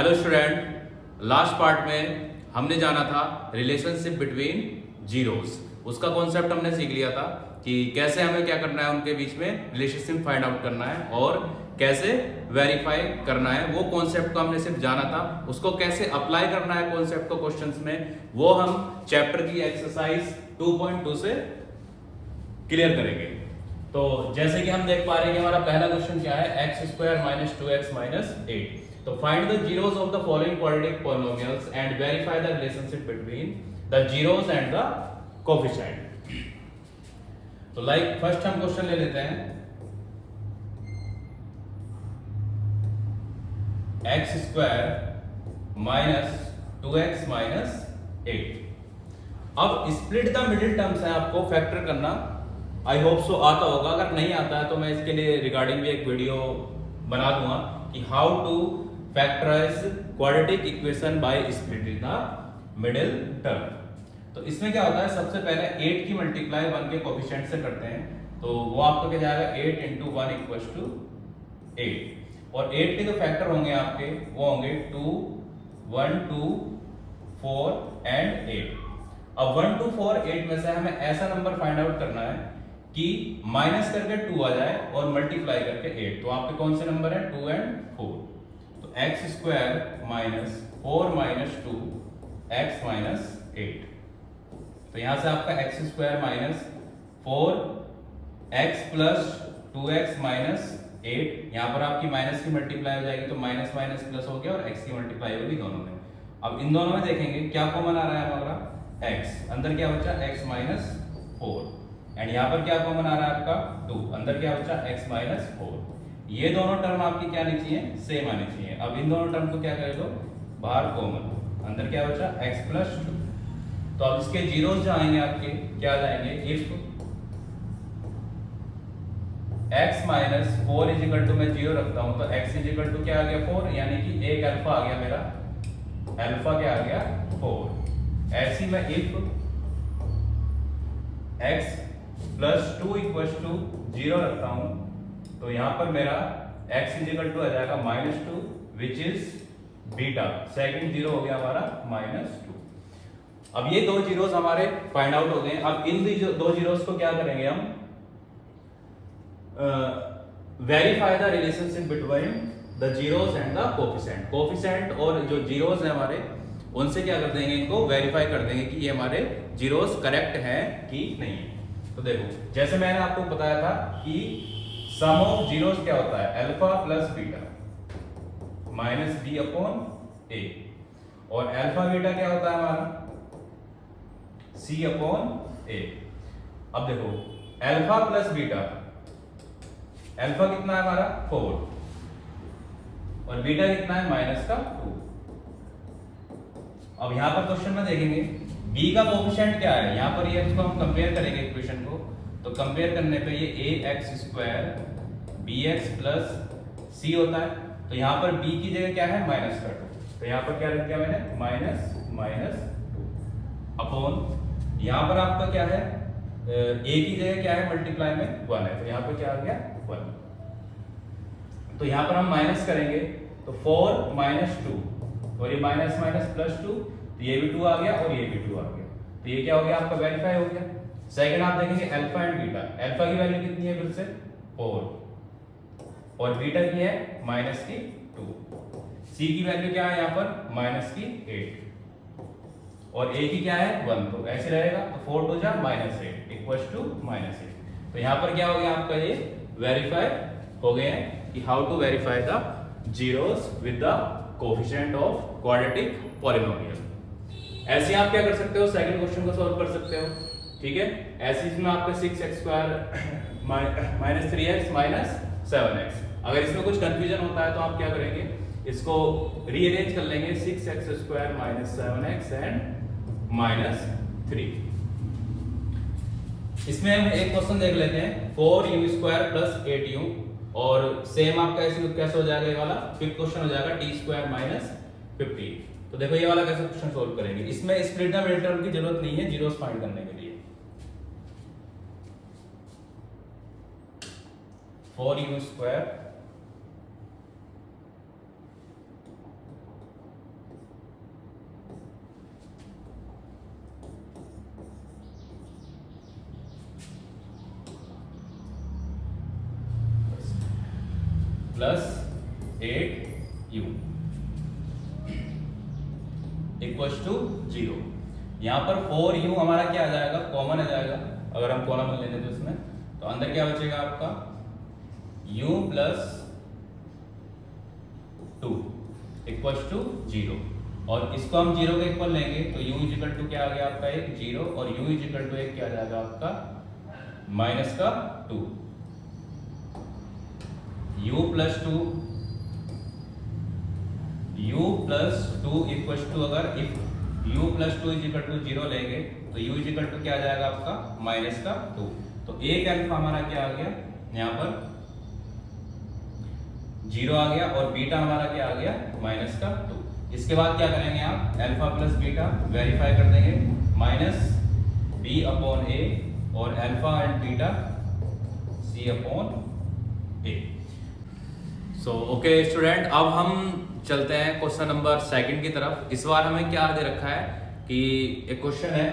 Hello student, last part में हमने जाना था रिलेशनशिप बिटवीन जीरोस। उसका कॉन्सेप्ट हमने सीख लिया था कि कैसे हमें क्या करना है, उनके बीच में रिलेशनशिप फाइंड आउट करना है और कैसे वेरीफाई करना है। वो कॉन्सेप्ट को हमने सिर्फ जाना था, उसको कैसे अप्लाई करना है कॉन्सेप्ट को क्वेश्चंस में, वो हम चैप्टर की एक्सरसाइज 2.2 से क्लियर करेंगे। तो जैसे कि हम देख पा रहे हैं कि हमारा पहला क्वेश्चन क्या है, x square minus 2x minus 8। तो find the zeros of the following quadratic polynomials and verify the relationship between the zeros and the coefficient. तो फर्स्ट हम क्वेश्चन ले लेते हैं, x square minus 2x minus 8। अब split the middle terms है, आपको factor करना आई होप सो आता होगा। अगर नहीं आता है तो मैं इसके लिए रिगार्डिंग भी एक वीडियो बना दूंगा कि how to factorise quadratic equation by splitting the middle term. तो इसमें क्या होता है, सबसे पहले 8 की मल्टीप्लाई 1 के कोएफिशिएंट से करते हैं। तो वो आपको क्या जाएगा, 8 × 1 = 8। और 8 के जो फैक्टर होंगे आपके वो होंगे 2, 1, 2, 4 एंड 8। अब 1, 2, 4, 8 में से हमें ऐसा नंबर फाइंड आउट करना है कि माइनस करके 2 आ जाए और मल्टीप्लाई करके 8। तो आपके कौन से नंबर है, 2 और 4। तो x square minus 4 minus 2 x minus 8। तो यहां से आपका x square minus 4 x plus 2x minus 8, यहां पर आपकी माइनस की मल्टीप्लाई हो जाएगी तो माइनस माइनस प्लस हो गया और x की मल्टीप्लाई होगी दोनों में। अब इन दोनों में देखेंगे क्या कॉमन आ रहा है हमारा, x अंदर क्या बचा, x माइनस 4 एंड यहाँ पर क्या कॉमन आ रहा है आपका 2, अंदर क्या बचा x माइनस 4। ये दोनों टर्म आपकी क्या आनी चाहिए, सेम आनी चाहिए। अब इन दोनों टर्म को क्या कर दो, बाहर कॉमन, अंदर क्या बचा x प्लस 2। तो अब इसके जीरोस जो आएंगे आपके क्या आ जाएंगे, if x minus 4 equal to, मैं 0 रखता हूं तो x इजिकल टू क्या आ गया 4, यानी कि एक अल्फा आ गया मेरा, अल्फा क्या आ गया 4। ऐसी में if x plus 2 equal to 0 रखता हूं तो यहां पर मेरा x इजिकल टू आ जाएगा -2 which is beta. Second zero हो गया हमारा -2। अब ये दो जीरोस हमारे फाइंड आउट हो गए। अब इन दो जीरोस को क्या करेंगे हम, verify the relationship between the zeros and the coefficient. Coefficient और जो जीरोस है हमारे, उनसे क्या कर देंगे, इनको वेरीफाई कर देंगे कि ये हमारे जीरोस करेक्ट हैं कि नहीं। तो देखो, जैसे मैंने आपको बताया था कि सम ऑफ जीरोस क्या होता है, alpha plus beta minus b upon a, और अल्फा बीटा क्या होता है हमारा, c अपॉन a। अब देखो, अल्फा प्लस बीटा, अल्फा कितना है हमारा 4 और बीटा कितना है -2। अब यहां पर क्वेश्चन में देखेंगे b का कोएफिशिएंट क्या है, यहां पर ये इसको हम कंपेयर करेंगे इक्वेशन को। तो कंपेयर करने पे ये ax square bx plus c होता है। तो यहां पर b की जगह क्या है, -2। तो यहां पर क्या रख दिया मैंने, -2 अपॉन, यहां पर आपका क्या है, a की जगह क्या है, मल्टीप्लाई में 1 है, तो यहां पर क्या आ गया 1। तो यहां पर हम माइनस करेंगे तो 4 माइनस 2 और ये माइनस माइनस प्लस 2, तो ये भी 2 आ गया और ये भी 2 आ गया। तो ये क्या हो गया, आपका वेरीफाई हो गया। सेकंड आप देखेंगे अल्फा एंड बीटा, अल्फा की वैल्यू कितनी है फिर से 4 और बीटा की है -2। सी की वैल्यू क्या है यहाँ पर -8 और ए की क्या है 1, तो ऐसे रहेगा। तो 4 2 जा -8 इक्वल्स टू -8। तो यहाँ पर क्या हो गया आपका, ये वेरीफाई हो गए हैं कि how to verify the zeros with the coefficient of quadratic polynomial. ऐसे आप क्या कर सकते हो, सेकंड क्वेश्चन को सॉल्व कर सकते हो, ठीक है। ऐसे इसमें आपका 6x square minus 3x minus 7x। अगर इसमें कुछ कंफ्यूजन होता है तो आप क्या करेंगे, इसको रीअरेंज कर लेंगे, 6x square minus 7x and -3। इसमें हम एक क्वेश्चन देख लेते हैं, 4u स्क्वायर प्लस 8u, और सेम आपका कैसे हो जाएगा, ये वाला फिफ्थ क्वेश्चन हो जाएगा t स्क्वायर माइनस 15। तो देखो ये वाला कैसे क्वेश्चन सोल्व करेंगे। इसमें स्प्लिट द मिडिल टर्म की जरूरत नहीं है जीरोस फाइंड करने के लिए। 4u square plus 8u equals to 0। यहाँ पर 4u हमारा क्या आ जाएगा, कॉमन आ जाएगा। अगर हम कॉमन लेते तो इसमें तो अंदर क्या बचेगा आपका u प्लस 2 इक्वल्स टू 0। और इसको हम 0 के इक्वल लेंगे तो u इजिकल टू क्या आ गया आपका एक 0 और u इजिकल टू एक क्या आ जाएगा आपका माइनस का 2। u प्लस 2 इक्वल्स टू, अगर if u plus 2 equal to 0 लेंगे तो u इजिकल टू क्या आ जाएगा आपका माइनस का 2। तो एक अल्फा हमारा क्या आ गया यहाँ पर 0 आ गया और बीटा हमारा क्या आ गया माइनस का 2। इसके बाद क्या करेंगे आप अल्फा प्लस बीटा वेरीफाई कर देंगे माइनस b अपॉन a और alpha and beta c upon a। So okay student, अब हम चलते हैं क्वेश्चन नंबर 2 की तरफ। इस बार हमें क्या दे रखा है कि एक क्वेश्चन है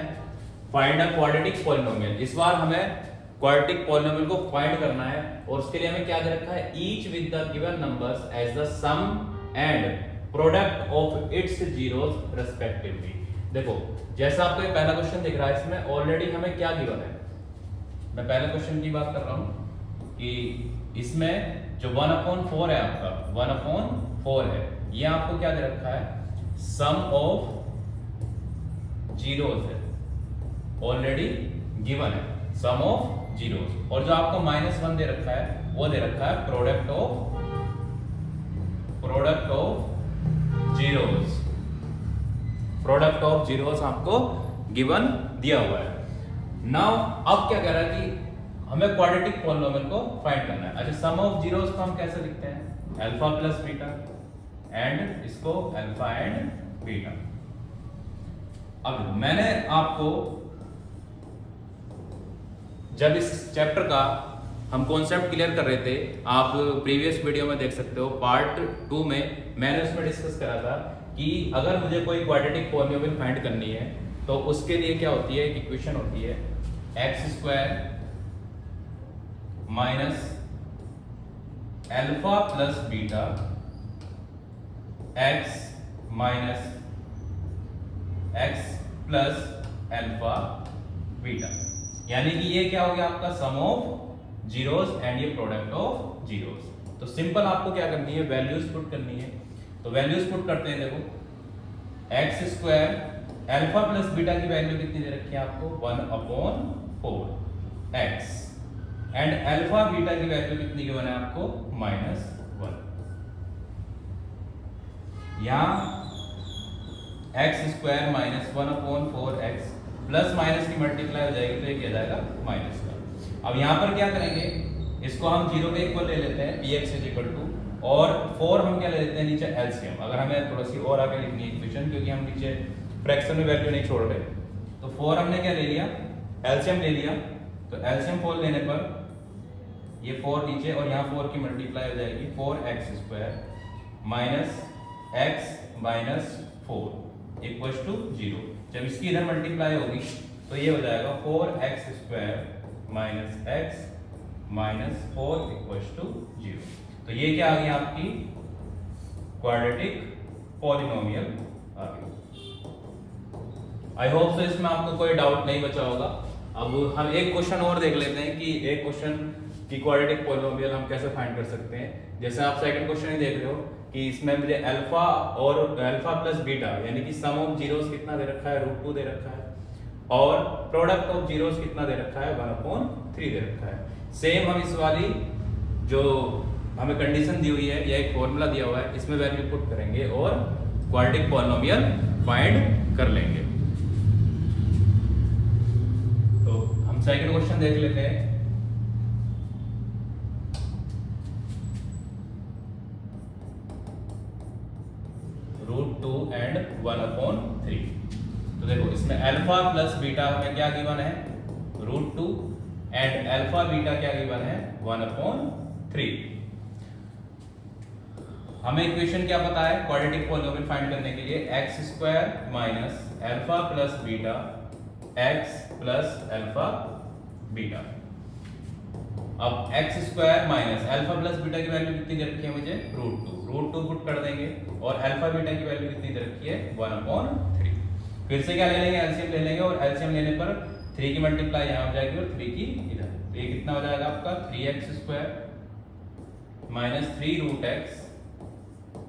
फाइंड अ क्वाड्रेटिक पॉलिनोमियल। इस बार हमें क्वाड्रेटिक पॉलिनोमियल को फाइंड करना है और उसके लिए हमें क्या दे रखा है each with the given numbers as the sum and product of its zeros respectively. देखो जैसा आपको ये पहला क्वेश्चन दिख रहा है, इसमें ऑलरेडी हमें क्या गिवन है। मैं पहले क्वेश्चन की बात कर रहा हूं कि इसमें जो 1/4 है आपका 1/4 है, ये आपको क्या दे रखा है सम ऑफ जीरोस है, ऑलरेडी गिवन है सम ऑफ जीरोस। और जो आपको -1 दे रखा है वो दे रखा है product of zeros. Product of zeros आपको गिवन दिया हुआ है। नाउ अब क्या कह रहा है कि हमें क्वाड्रेटिक पॉलिनोमियल को फाइंड करना है। अच्छा सम ऑफ जीरोस को हम कैसे लिखते हैं अल्फा प्लस बीटा एंड इसको अल्फा एंड बीटा। अब मैंने आपको जब इस चैप्टर का हम कॉन्सेप्ट क्लियर कर रहे थे, आप प्रीवियस वीडियो में देख सकते हो पार्ट 2 में मैंने उसमें डिस्कस करा था कि अगर मुझे कोई क्वाड्रेटिक पॉलिनोमियल फाइंड करनी है तो उसके लिए क्या होती है एक इक्वेशन होती है x² minus alpha plus beta x minus x plus alpha beta. यानी कि ये क्या हो गया आपका सम ऑफ जीरोस एंड ये प्रोडक्ट ऑफ जीरोस। तो सिंपल आपको क्या करनी है वैल्यूज पुट करनी है। तो वैल्यूज पुट करते हैं। देखो x² अल्फा प्लस बीटा की वैल्यू कितनी दे रखी है आपको 1/4x एंड अल्फा बीटा की वैल्यू कितनी गिवन है आपको -1। यहां x² minus 1/4x plus minus की मल्टीप्लाई हो जाएगी तो ये क्या जाएगा माइनस का। अब यहां पर क्या करेंगे इसको हम 0 के इक्वल ले लेते हैं px और 4 हम क्या ले लेते हैं नीचे एलसीएम। अगर हमें थोड़ा सी और आगे लिखनी है इक्वेशन क्योंकि हम नीचे फ्रैक्शन में वैल्यू नहीं छोड़ रहे, तो 4 हमने क्या ले लिया एलसीएम ले लिया। तो एलसीएम 4 लेने पर ये 4 नीचे और यहाँ 4 की मल्टीप्लाई हो जाएगी 4x² minus x minus 4 equals to 0। जब इसकी इधर मल्टीप्लाई होगी तो ये हो जाएगा 4x² minus x minus 4 equals to 0। तो ये क्या आ गई आपकी क्वाड्रेटिक पॉलिनोमियल आ गई। आई होप सो इसमें आपको कोई डाउट नहीं बचा होगा। अब हम एक क्वेश्चन और देख लेते हैं कि एक क्वेश्चन की क्वाड्रेटिक पॉलिनोमियल हम कैसे फाइंड कर सकते हैं। जैसे आप सेकंड क्वेश्चन ही देख रहे हो कि इसमें मुझे अल्फा और अल्फा प्लस बीटा यानी कि सम ऑफ जीरोस कितना दे रखा है √2 दे रखा है और प्रोडक्ट ऑफ जीरोस कितना दे रखा है 1/3 दे रखा है। सेम हम इस वाली जो हमें कंडीशन दी हुई है या एक फॉर्मूला दिया हुआ है इसमें वैल्यू पुट करेंगे और क्वाड्रेटिक पॉलिनोमियल फाइंड कर लेंगे। तो हम सेकंड क्वेश्चन देख लेते हैं। √2 एंड 1/3। तो देखो इसमें अल्फा प्लस बीटा हमें क्या गिवन है √2 एंड अल्फा बीटा क्या गिवन है 1/3। हमें इक्वेशन क्या पता है क्वाड्रेटिक पॉलिनोमियल फाइंड करने के लिए x² minus alpha plus beta x plus alpha beta. अब x square minus alpha plus beta की वैल्यू कितनी दे रखी है मुझे रूट टू पुट कर देंगे और अल्फा बीटा की वैल्यू कितनी दे रखी है 1/3। फिर से क्या ले लेंगे एलसीएम ले लेंगे और एलसीएम लेने पर 3 की मल्टीप्लाई यहाँ हो जाएगी और 3 की इधर, तो ये कितना हो जाएगा आपका 3x square minus 3 root x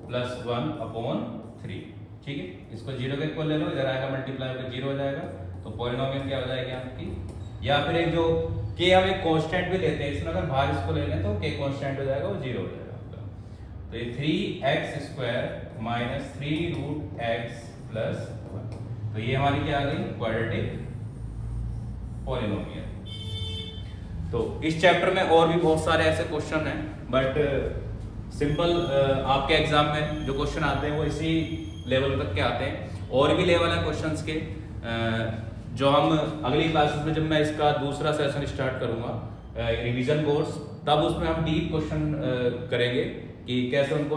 plus 1/3। ठीक है, इसको 0 के इक्वल ले लो, इधर आएगा मल्टीप्लाई होकर 0 हो जाएगा, तो पॉलिनोमियल क्या हो जाएगी आपकी, या फिर एक जो k हम एक कांस्टेंट भी लेते हैं इसमें, अगर बाहर इसको ले लें तो k कांस्टेंट हो जाएगा, वो 0 हो जाएगा आपका। तो ये 3x square minus 3 root x plus 1, तो ये हमारी क्या आ गई क्वाड्रेटिक पॉलिनोमियल। तो इस चैप्टर में और भी बहुत सारे ऐसे क्वेश्चन हैं, बट सिंपल आपके एग्जाम में जो क्वेश्चन आते हैं वो इसी लेवल तक के आते हैं। और भी लेवल है क्वेश्चंस के जो हम अगली क्लासेस में, जब मैं इसका दूसरा सेशन स्टार्ट करूंगा रिवीजन कोर्स, तब उसमें हम डीप क्वेश्चन करेंगे कि कैसे उनको